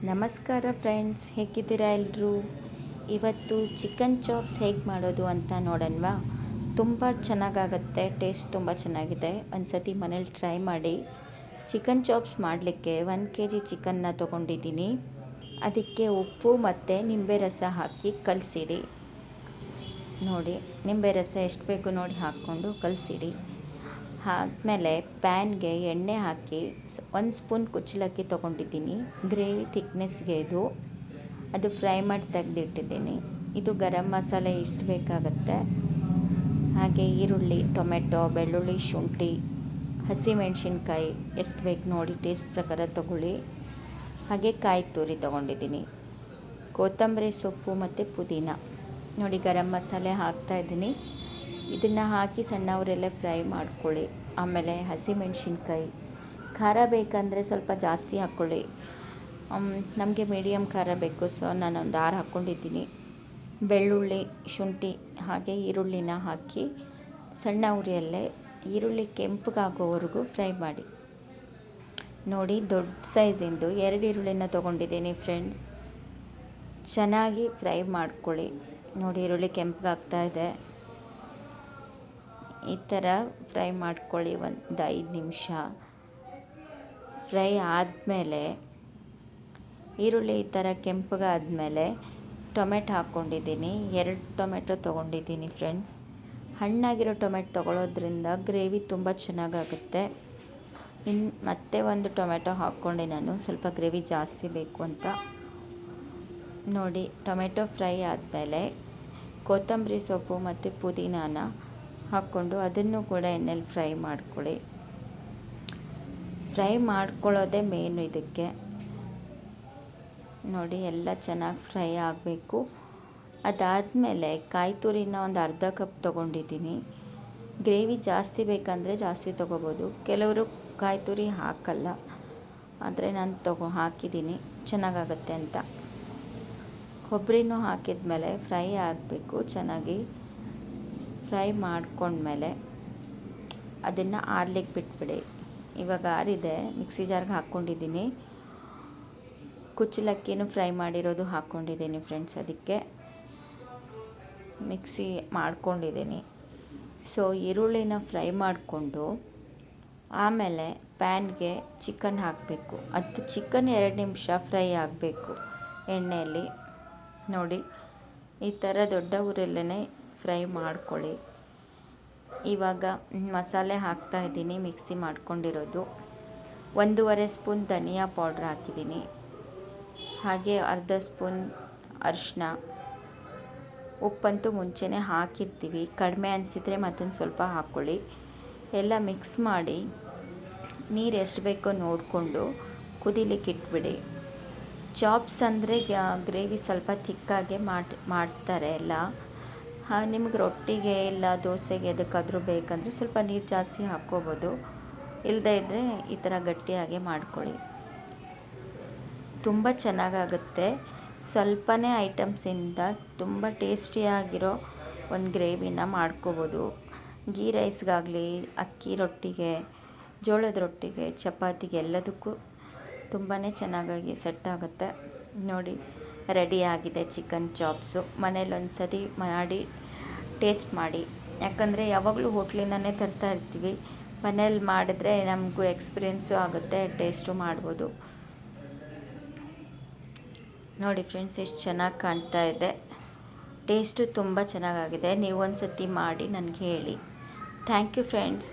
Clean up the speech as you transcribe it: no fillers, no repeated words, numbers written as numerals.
ನಮಸ್ಕಾರ ಫ್ರೆಂಡ್ಸ್, ಹೇಗಿದ್ದೀರಾ ಎಲ್ಲರೂ? ಇವತ್ತು ಚಿಕನ್ ಚಾಪ್ಸ್ ಹೇಗೆ ಮಾಡೋದು ಅಂತ ನೋಡೋಣವಾ? ತುಂಬ ಚೆನ್ನಾಗಾಗತ್ತೆ, ಟೇಸ್ಟ್ ತುಂಬ ಚೆನ್ನಾಗಿದೆ. ಒಂದು ಸತಿ ಮನೇಲಿ ಟ್ರೈ ಮಾಡಿ. ಚಿಕನ್ ಚಾಪ್ಸ್ ಮಾಡಲಿಕ್ಕೆ 1 kg ಚಿಕನ್ನ ತೊಗೊಂಡಿದ್ದೀನಿ. ಅದಕ್ಕೆ ಉಪ್ಪು ಮತ್ತು ನಿಂಬೆ ರಸ ಹಾಕಿ ಕಲಸಿಡಿ. ನೋಡಿ, ನಿಂಬೆ ರಸ ಎಷ್ಟು ಬೇಕು ನೋಡಿ ಹಾಕ್ಕೊಂಡು ಕಲಸಿಡಿ. ಆದಮೇಲೆ ಪ್ಯಾನ್ಗೆ ಎಣ್ಣೆ ಹಾಕಿ 1 ಸ್ಪೂನ್ ಕುಚ್ಚಲಕ್ಕಿ ತೊಗೊಂಡಿದ್ದೀನಿ. ಗ್ರೇವಿ ಥಿಕ್ನೆಸ್ಗೆ ಅದು ಫ್ರೈ ಮಾಡಿ ತೆಗೆದಿಟ್ಟಿದ್ದೀನಿ. ಇದು ಗರಂ ಮಸಾಲೆ ಇಷ್ಟು ಬೇಕಾಗತ್ತೆ. ಹಾಗೆ ಈರುಳ್ಳಿ, ಟೊಮೆಟೊ, ಬೆಳ್ಳುಳ್ಳಿ, ಶುಂಠಿ, ಹಸಿಮೆಣಸಿನ್ಕಾಯಿ ಎಷ್ಟು ಬೇಕು ನೋಡಿ ಟೇಸ್ಟ್ ಪ್ರಕಾರ ತೊಗೊಳ್ಳಿ. ಹಾಗೆ ಕಾಯಿ ತುರಿ ತೊಗೊಂಡಿದ್ದೀನಿ, ಕೊತ್ತಂಬರಿ ಸೊಪ್ಪು ಮತ್ತು ಪುದೀನ. ನೋಡಿ, ಗರಂ ಮಸಾಲೆ ಹಾಕ್ತಾಯಿದ್ದೀನಿ. ಇದನ್ನು ಹಾಕಿ ಸಣ್ಣ ಉರಿಯಲ್ಲೇ ಫ್ರೈ ಮಾಡ್ಕೊಳ್ಳಿ. ಆಮೇಲೆ ಹಸಿಮೆಣಸಿನ್ಕಾಯಿ, ಖಾರ ಬೇಕಂದರೆ ಸ್ವಲ್ಪ ಜಾಸ್ತಿ ಹಾಕ್ಕೊಳ್ಳಿ. ನಮಗೆ ಮೀಡಿಯಮ್ ಖಾರ ಬೇಕು, ಸೊ ನಾನೊಂದು 6 ಹಾಕ್ಕೊಂಡಿದ್ದೀನಿ. ಬೆಳ್ಳುಳ್ಳಿ, ಶುಂಠಿ ಹಾಗೆ ಈರುಳ್ಳಿನ ಹಾಕಿ ಸಣ್ಣ ಉರಿಯಲ್ಲೇ ಈರುಳ್ಳಿ ಕೆಂಪಗಾಗೋವರೆಗೂ ಫ್ರೈ ಮಾಡಿ. ನೋಡಿ, ದೊಡ್ಡ ಸೈಜಿಂದು 2 ಈರುಳ್ಳಿನ ತೊಗೊಂಡಿದ್ದೀನಿ ಫ್ರೆಂಡ್ಸ್. ಚೆನ್ನಾಗಿ ಫ್ರೈ ಮಾಡ್ಕೊಳ್ಳಿ. ನೋಡಿ, ಈರುಳ್ಳಿ ಕೆಂಪಗಾಗ್ತಾ ಇದೆ. ಈ ಥರ ಫ್ರೈ ಮಾಡ್ಕೊಳ್ಳಿ. ಒಂದು 5 ನಿಮಿಷ ಫ್ರೈ ಆದಮೇಲೆ, ಈರುಳ್ಳಿ ಈ ಥರ ಕೆಂಪಗಾದಮೇಲೆ ಟೊಮೆಟೊ ಹಾಕ್ಕೊಂಡಿದ್ದೀನಿ. 2 ಟೊಮೆಟೊ ತೊಗೊಂಡಿದ್ದೀನಿ ಫ್ರೆಂಡ್ಸ್. ಹಣ್ಣಾಗಿರೋ ಟೊಮೆಟೊ ತೊಗೊಳ್ಳೋದ್ರಿಂದ ಗ್ರೇವಿ ತುಂಬ ಚೆನ್ನಾಗಾಗುತ್ತೆ. ಮತ್ತೆ 1 ಟೊಮೆಟೊ ಹಾಕ್ಕೊಂಡೆ ನಾನು, ಸ್ವಲ್ಪ ಗ್ರೇವಿ ಜಾಸ್ತಿ ಬೇಕು ಅಂತ. ನೋಡಿ, ಟೊಮೆಟೊ ಫ್ರೈ ಆದಮೇಲೆ ಕೊತ್ತಂಬರಿ ಸೊಪ್ಪು ಮತ್ತು ಪುದೀನಾನ ಹಾಕ್ಕೊಂಡು ಅದನ್ನು ಕೂಡ ಎಣ್ಣೆಲಿ ಫ್ರೈ ಮಾಡ್ಕೊಳ್ಳಿ. ಫ್ರೈ ಮಾಡ್ಕೊಳ್ಳೋದೇ ಮೇನು ಇದಕ್ಕೆ. ನೋಡಿ, ಎಲ್ಲ ಚೆನ್ನಾಗಿ ಫ್ರೈ ಆಗಬೇಕು. ಅದಾದಮೇಲೆ ಕಾಯಿ ತುರಿನ ಒಂದು ಅರ್ಧ ಕಪ್ ತೊಗೊಂಡಿದ್ದೀನಿ. ಗ್ರೇವಿ ಜಾಸ್ತಿ ಬೇಕಂದರೆ ಜಾಸ್ತಿ ತೊಗೋಬೋದು. ಕೆಲವರು ಕಾಯಿ ತುರಿ ಹಾಕಲ್ಲ, ಆದರೆ ನಾನು ಹಾಕಿದ್ದೀನಿ, ಚೆನ್ನಾಗಾಗತ್ತೆ ಅಂತ. ಕೊಬ್ಬರಿನೂ ಹಾಕಿದ್ಮೇಲೆ ಫ್ರೈ ಆಗಬೇಕು. ಚೆನ್ನಾಗಿ ಫ್ರೈ ಮಾಡ್ಕೊಂಡ್ಮೇಲೆ ಅದನ್ನು ಆರ್ಲಿಕ್ಕೆ ಬಿಟ್ಬಿಡಿ. ಇವಾಗ ಆರಿದೆ, ಮಿಕ್ಸಿ ಜಾರ್ಗೆ ಹಾಕ್ಕೊಂಡಿದ್ದೀನಿ. ಕುಚ್ಚಲಕ್ಕಿನೂ ಫ್ರೈ ಮಾಡಿರೋದು ಹಾಕ್ಕೊಂಡಿದ್ದೀನಿ ಫ್ರೆಂಡ್ಸ್. ಅದಕ್ಕೆ ಮಿಕ್ಸಿ ಮಾಡ್ಕೊಂಡಿದ್ದೀನಿ. ಸೊ ಈರುಳ್ಳಿನ ಫ್ರೈ ಮಾಡಿಕೊಂಡು ಆಮೇಲೆ ಪ್ಯಾನ್ಗೆ ಚಿಕನ್ ಹಾಕಬೇಕು. ಅದು ಚಿಕನ್ 2 ನಿಮಿಷ ಫ್ರೈ ಆಗಬೇಕು ಎಣ್ಣೆಯಲ್ಲಿ. ನೋಡಿ, ಈ ಥರ ದೊಡ್ಡ ಉರಿಯಲ್ಲೇ ಫ್ರೈ ಮಾಡ್ಕೊಳ್ಳಿ. ಇವಾಗ ಮಸಾಲೆ ಹಾಕ್ತಾಯಿದ್ದೀನಿ, ಮಿಕ್ಸಿ ಮಾಡ್ಕೊಂಡಿರೋದು. 1.5 ಸ್ಪೂನ್ ಧನಿಯಾ ಪೌಡ್ರ್ ಹಾಕಿದ್ದೀನಿ. ಹಾಗೆ ಅರ್ಧ ಸ್ಪೂನ್ ಅರಿಶಿನ. ಉಪ್ಪಂತೂ ಮುಂಚೆನೇ ಹಾಕಿರ್ತೀವಿ, ಕಡಿಮೆ ಅನಿಸಿದರೆ ಮತ್ತೊಂದು ಸ್ವಲ್ಪ ಹಾಕ್ಕೊಳ್ಳಿ. ಎಲ್ಲ ಮಿಕ್ಸ್ ಮಾಡಿ ನೀರು ಎಷ್ಟು ಬೇಕೋ ನೋಡಿಕೊಂಡು ಕುದಿಲಿಕ್ಕೆ ಇಟ್ಬಿಡಿ. ಚಾಪ್ಸ್ ಅಂದರೆ ಗ್ರೇವಿ ಸ್ವಲ್ಪ ಥಿಕ್ಕಾಗೆ ಮಾಡ್ತಾರೆ ಎಲ್ಲ. ನಿಮಗೆ ರೊಟ್ಟಿಗೆ ಇಲ್ಲ ದೋಸೆಗೆ ಎದಕ್ಕಾದರೂ ಬೇಕಂದರೆ ಸ್ವಲ್ಪ ನೀರು ಜಾಸ್ತಿ ಹಾಕ್ಕೋಬೋದು. ಇಲ್ಲದೇ ಇದ್ದರೆ ಈ ಥರ ಗಟ್ಟಿಯಾಗೆ ಮಾಡ್ಕೊಳ್ಳಿ. ತುಂಬ ಚೆನ್ನಾಗಾಗುತ್ತೆ. ಸ್ವಲ್ಪನೇ ಐಟಮ್ಸಿಂದ ತುಂಬ ಟೇಸ್ಟಿಯಾಗಿರೋ ಒಂದು ಗ್ರೇವಿನ ಮಾಡ್ಕೋಬೋದು. ಗೀ ರೈಸ್ಗಾಗಲಿ, ಅಕ್ಕಿ ರೊಟ್ಟಿಗೆ, ಜೋಳದ ರೊಟ್ಟಿಗೆ, ಚಪಾತಿಗೆ ಎಲ್ಲದಕ್ಕೂ ತುಂಬಾ ಚೆನ್ನಾಗಿ ಸೆಟ್ ಆಗುತ್ತೆ. ನೋಡಿ, ರೆಡಿಯಾಗಿದೆ ಚಿಕನ್ ಚಾಪ್ಸು. ಮನೇಲಿ ಒಂದು ಸತಿ ಮಾಡಿ ಟೇಸ್ಟ್ ಮಾಡಿ. ಯಾಕಂದರೆ ಯಾವಾಗಲೂ ಹೋಟ್ಲಿಂದನೇ ತರ್ತಾ ಇರ್ತೀವಿ. ಮನೇಲಿ ಮಾಡಿದ್ರೆ ನಮಗೂ ಎಕ್ಸ್ಪೀರಿಯೆನ್ಸು ಆಗುತ್ತೆ, ಟೇಸ್ಟು ಮಾಡ್ಬೋದು. ನೋಡಿ ಫ್ರೆಂಡ್ಸ್, ಎಷ್ಟು ಚೆನ್ನಾಗಿ ಕಾಣ್ತಾ ಇದೆ. ಟೇಸ್ಟು ತುಂಬ ಚೆನ್ನಾಗಾಗಿದೆ. ನೀವು ಒಂದು ಸತಿ ಮಾಡಿ ನನಗೆ ಹೇಳಿ. Thank you friends.